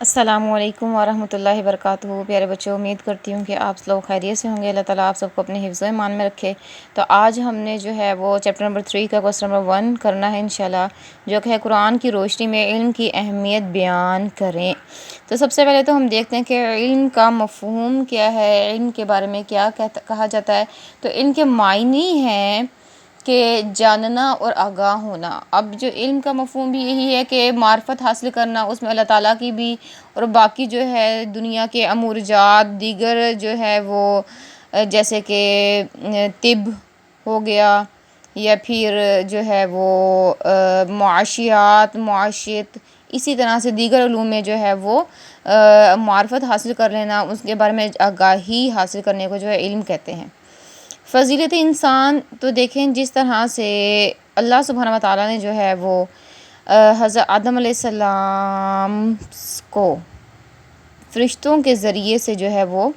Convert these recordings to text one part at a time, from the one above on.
السلام علیکم ورحمۃ اللہ وبرکاتہ۔ پیارے بچوں، امید کرتی ہوں کہ آپ لوگ خیریت سے ہوں گے۔ اللہ تعالیٰ آپ سب کو اپنے حفظ و ایمان میں رکھے۔ تو آج ہم نے جو ہے وہ چیپٹر نمبر 3 کا کوسچن نمبر 1 کرنا ہے انشاءاللہ، جو کہ ہے قرآن کی روشنی میں علم کی اہمیت بیان کریں۔ تو سب سے پہلے تو ہم دیکھتے ہیں کہ علم کا مفہوم کیا ہے، علم کے بارے میں کیا کہا جاتا ہے۔ تو علم کے معنی ہیں کہ جاننا اور آگاہ ہونا۔ اب جو علم کا مفہوم بھی یہی ہے کہ معرفت حاصل کرنا، اس میں اللہ تعالیٰ کی بھی اور باقی جو ہے دنیا کے امور جات دیگر جو ہے وہ جیسے کہ طب ہو گیا یا پھر جو ہے وہ معاشیت، اسی طرح سے دیگر علوم میں جو ہے وہ معرفت حاصل کر لینا، اس کے بارے میں آگاہی حاصل کرنے کو جو ہے علم کہتے ہیں۔ فضیلت انسان تو دیکھیں جس طرح سے اللہ سبحانہ و تعالیٰ نے جو ہے وہ حضرت آدم علیہ السلام کو فرشتوں کے ذریعے سے جو ہے وہ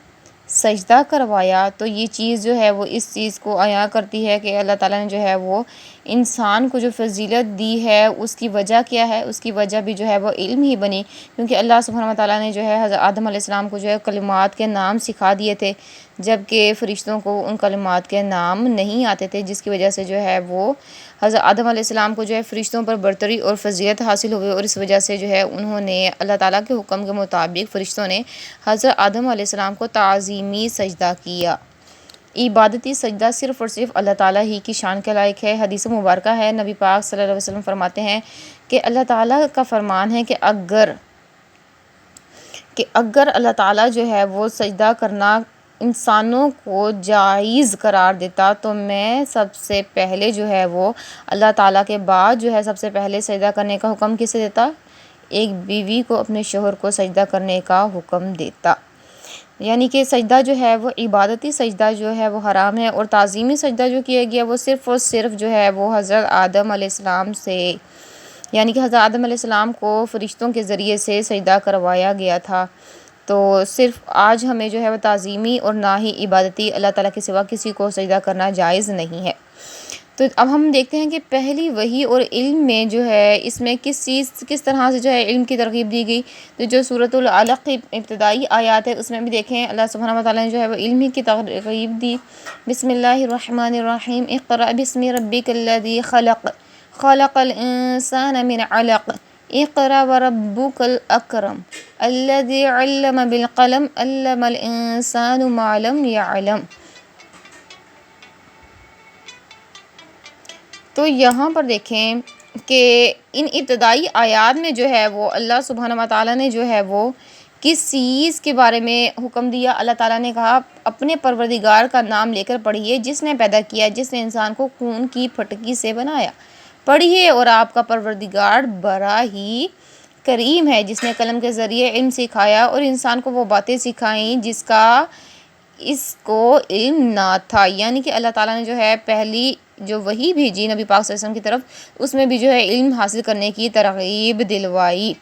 سجدہ کروایا، تو یہ چیز جو ہے وہ اس چیز کو عیاں کرتی ہے کہ اللہ تعالیٰ نے جو ہے وہ انسان کو جو فضیلت دی ہے اس کی وجہ کیا ہے، اس کی وجہ بھی جو ہے وہ علم ہی بنی، کیونکہ اللہ سبحانہ و تعالیٰ نے جو ہے حضرت آدم علیہ السلام کو جو ہے کلمات کے نام سکھا دیے تھے، جبکہ فرشتوں کو ان کلمات کے نام نہیں آتے تھے، جس کی وجہ سے جو ہے وہ حضرت آدم علیہ السلام کو جو ہے فرشتوں پر برتری اور فضیلت حاصل ہوئی، اور اس وجہ سے جو ہے انہوں نے اللہ تعالیٰ کے حکم کے مطابق فرشتوں نے حضرت آدم علیہ السلام کو تعظیمی سجدہ کیا۔ عبادتی سجدہ صرف اور صرف اللہ تعالیٰ ہی کی شان کے لائق ہے۔ حدیث مبارکہ ہے، نبی پاک صلی اللہ علیہ وسلم فرماتے ہیں کہ اللہ تعالیٰ کا فرمان ہے کہ اگر اللہ تعالیٰ جو ہے وہ سجدہ کرنا انسانوں کو جائز قرار دیتا تو میں سب سے پہلے جو ہے وہ اللہ تعالیٰ کے بعد جو ہے سب سے پہلے سجدہ کرنے کا حکم کسے دیتا؟ ایک بیوی کو اپنے شوہر کو سجدہ کرنے کا حکم دیتا۔ یعنی کہ سجدہ جو ہے وہ عبادتی سجدہ جو ہے وہ حرام ہے، اور تعظیمی سجدہ جو کیا گیا وہ صرف اور صرف جو ہے وہ حضرت آدم علیہ السلام سے، یعنی کہ حضرت آدم علیہ السلام کو فرشتوں کے ذریعے سے سجدہ کروایا گیا تھا۔ تو صرف آج ہمیں جو ہے وہ تعظیمی اور نہ ہی عبادتی اللہ تعالیٰ کے سوا کسی کو سجدہ کرنا جائز نہیں ہے۔ تو اب ہم دیکھتے ہیں کہ پہلی وحی اور علم میں جو ہے اس میں کس طرح سے جو ہے علم کی ترغیب دی گئی۔ تو جو سورۃ العلق کی ابتدائی آیات ہے اس میں بھی دیکھیں اللہ سبحانہ و تعالیٰ نے جو ہے وہ علم ہی کی ترغیب دی۔ بسم اللہ الرحمن الرحیم، اقرأ بسم ربک الذی خلق، خلق الانسان من علق، اقرأ وربک الاکرم، الذی علم بالقلم، علم الانسان ما لم یعلم۔ تو یہاں پر دیکھیں کہ ان ابتدائی آیات میں جو ہے وہ اللہ سبحانہ و تعالیٰ نے جو ہے وہ کس چیز کے بارے میں حکم دیا؟ اللہ تعالیٰ نے کہا اپنے پروردگار کا نام لے کر پڑھیے جس نے پیدا کیا، جس نے انسان کو خون کی پھٹکی سے بنایا۔ پڑھیے اور آپ کا پروردگار بڑا ہی کریم ہے، جس نے قلم کے ذریعے علم سکھایا اور انسان کو وہ باتیں سکھائیں جس کا اس کو علم نہ تھا۔ یعنی کہ اللہ تعالیٰ نے جو ہے پہلی جو وحی بھیجی نبی پاک صلی اللہ علیہ وسلم کی طرف، اس میں بھی جو ہے علم حاصل کرنے کی ترغیب دلوائی۔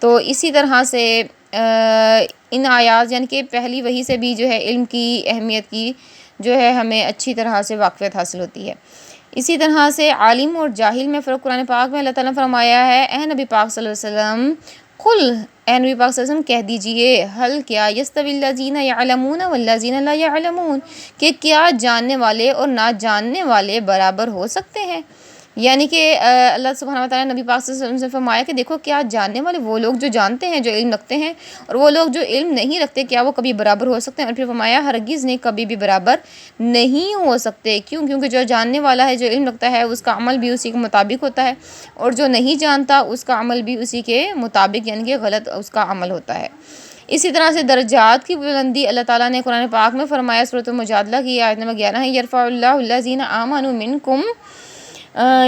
تو اسی طرح سے ان آیات یعنی کہ پہلی وحی سے بھی جو ہے علم کی اہمیت کی جو ہے ہمیں اچھی طرح سے واقفیت حاصل ہوتی ہے۔ اسی طرح سے عالم اور جاہل میں فرق قرآن پاک میں اللہ تعالیٰ نے فرمایا ہے، اے نبی پاک صلی اللہ علیہ وسلم قل، اے نبی پاک صلی اللہ علیہ وسلم کہہ دیجئے، حل کیا یستوی الذین یعلمون والذین لا یعلمون، کہ کیا جاننے والے اور نہ جاننے والے برابر ہو سکتے ہیں؟ یعنی کہ اللہ سبحانہ و تعالیٰ نے نبی پاک صلی اللہ علیہ وسلم سے فرمایا کہ دیکھو کیا جاننے والے وہ لوگ جو جانتے ہیں، جو علم رکھتے ہیں، اور وہ لوگ جو علم نہیں رکھتے، کیا وہ کبھی برابر ہو سکتے ہیں؟ اور پھر فرمایا ہرگز نہیں، کبھی بھی برابر نہیں ہو سکتے۔ کیوں؟ کیونکہ جو جاننے والا ہے، جو علم رکھتا ہے، اس کا عمل بھی اسی کے مطابق ہوتا ہے، اور جو نہیں جانتا اس کا عمل بھی اسی کے مطابق یعنی کہ غلط اس کا عمل ہوتا ہے۔ اسی طرح سے درجات کی بلندی اللہ تعالیٰ نے قرآن پاک میں فرمایا، سورۃ المجادلہ کی آیت نمبر 11 ہے، یرفع اللہ الذین آمنوا منکم،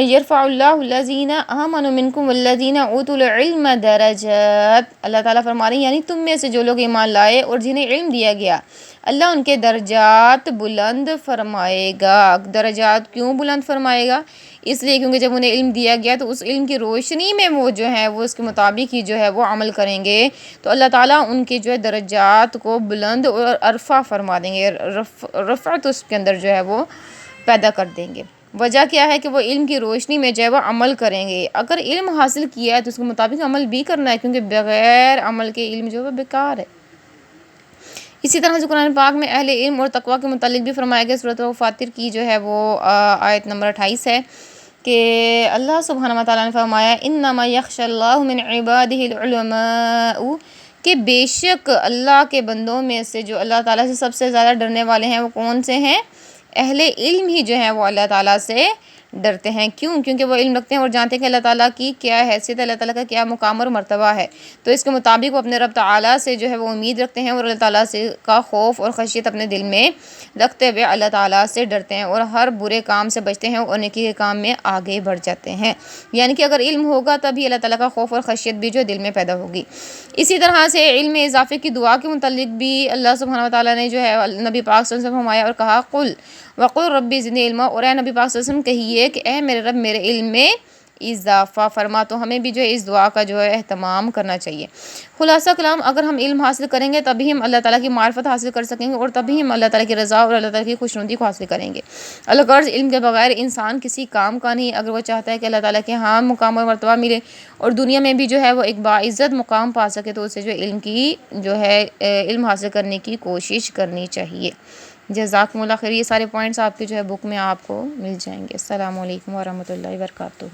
یرفع اللہ الذین آمنوا منکم والذین اوتوا العلم درجات۔ اللہ تعالیٰ فرما رہے ہیں یعنی تم میں سے جو لوگ ایمان لائے اور جنہیں علم دیا گیا، اللہ ان کے درجات بلند فرمائے گا۔ درجات کیوں بلند فرمائے گا؟ اس لیے کیونکہ جب انہیں علم دیا گیا تو اس علم کی روشنی میں وہ جو ہے وہ اس کے مطابق ہی جو ہے وہ عمل کریں گے، تو اللہ تعالیٰ ان کے جو ہے درجات کو بلند اور عرفہ فرما دیں گے، رفعت اس کے اندر جو ہے وہ پیدا کر دیں گے۔ وجہ کیا ہے کہ وہ علم کی روشنی میں جو ہے وہ عمل کریں گے۔ اگر علم حاصل کیا ہے تو اس کے مطابق عمل بھی کرنا ہے، کیونکہ بغیر عمل کے علم جو ہے وہ بیکار ہے۔ اسی طرح سے قرآن پاک میں اہل علم اور تقویٰ کے متعلق بھی فرمایا گیا۔ سورۃ فاطر کی جو ہے وہ آیت نمبر 28 ہے کہ اللہ سبحانہ وتعالیٰ نے فرمایا انما یخشی اللہ من عبادہ العلماء، کہ بے شک اللہ کے بندوں میں سے جو اللہ تعالیٰ سے سب سے زیادہ ڈرنے والے ہیں وہ کون سے ہیں؟ اہل علم ہی جو ہیں وہ اللہ تعالیٰ سے ڈرتے ہیں۔ کیوں؟ کیونکہ وہ علم رکھتے ہیں اور جانتے ہیں کہ اللہ تعالیٰ کی کیا حیثیت ہے، اللہ تعالیٰ کا کیا مقام اور مرتبہ ہے، تو اس کے مطابق وہ اپنے رب تعالیٰ سے جو ہے وہ امید رکھتے ہیں اور اللہ تعالیٰ سے کا خوف اور خشیت اپنے دل میں رکھتے ہوئے اللہ تعالیٰ سے ڈرتے ہیں اور ہر برے کام سے بچتے ہیں اور نیکی کے کام میں آگے بڑھ جاتے ہیں۔ یعنی کہ اگر علم ہوگا تبھی اللہ تعالیٰ کا خوف اور خشیت بھی جو دل میں پیدا ہوگی۔ اسی طرح سے علم اضافے کی دعا کے متعلق بھی اللہ سبحانہ وتعالیٰ نے جو ہے نبی پاک صلی اللہ علیہ وسلم فرمایا اور کہا قل وقل ربی زدنی علما، اور اے نبی پاک صلی اللہ علیہ وسلم کہیے کہ اے میرے رب میرے علم میں اضافہ فرما۔ تو ہمیں بھی جو ہے اس دعا کا جو ہے اہتمام کرنا چاہیے۔ خلاصہ کلام، اگر ہم علم حاصل کریں گے تبھی ہم اللہ تعالیٰ کی معرفت حاصل کر سکیں گے اور تبھی ہم اللہ تعالیٰ کی رضا اور اللہ تعالیٰ کی خوشنودی کو حاصل کریں گے۔ الغرض علم کے بغیر انسان کسی کام کا نہیں۔ اگر وہ چاہتا ہے کہ اللہ تعالیٰ کے ہاں مقام اور مرتبہ ملے اور دنیا میں بھی جو ہے وہ ایک باعزت مقام پا سکے تو اسے جو علم کی جو ہے علم حاصل کرنے کی کوشش کرنی چاہیے۔ جزاکم اللہ خیر۔ یہ سارے پوائنٹس آپ کے جو ہے بک میں آپ کو مل جائیں گے۔ السلام علیکم ورحمۃ اللہ وبرکاتہ۔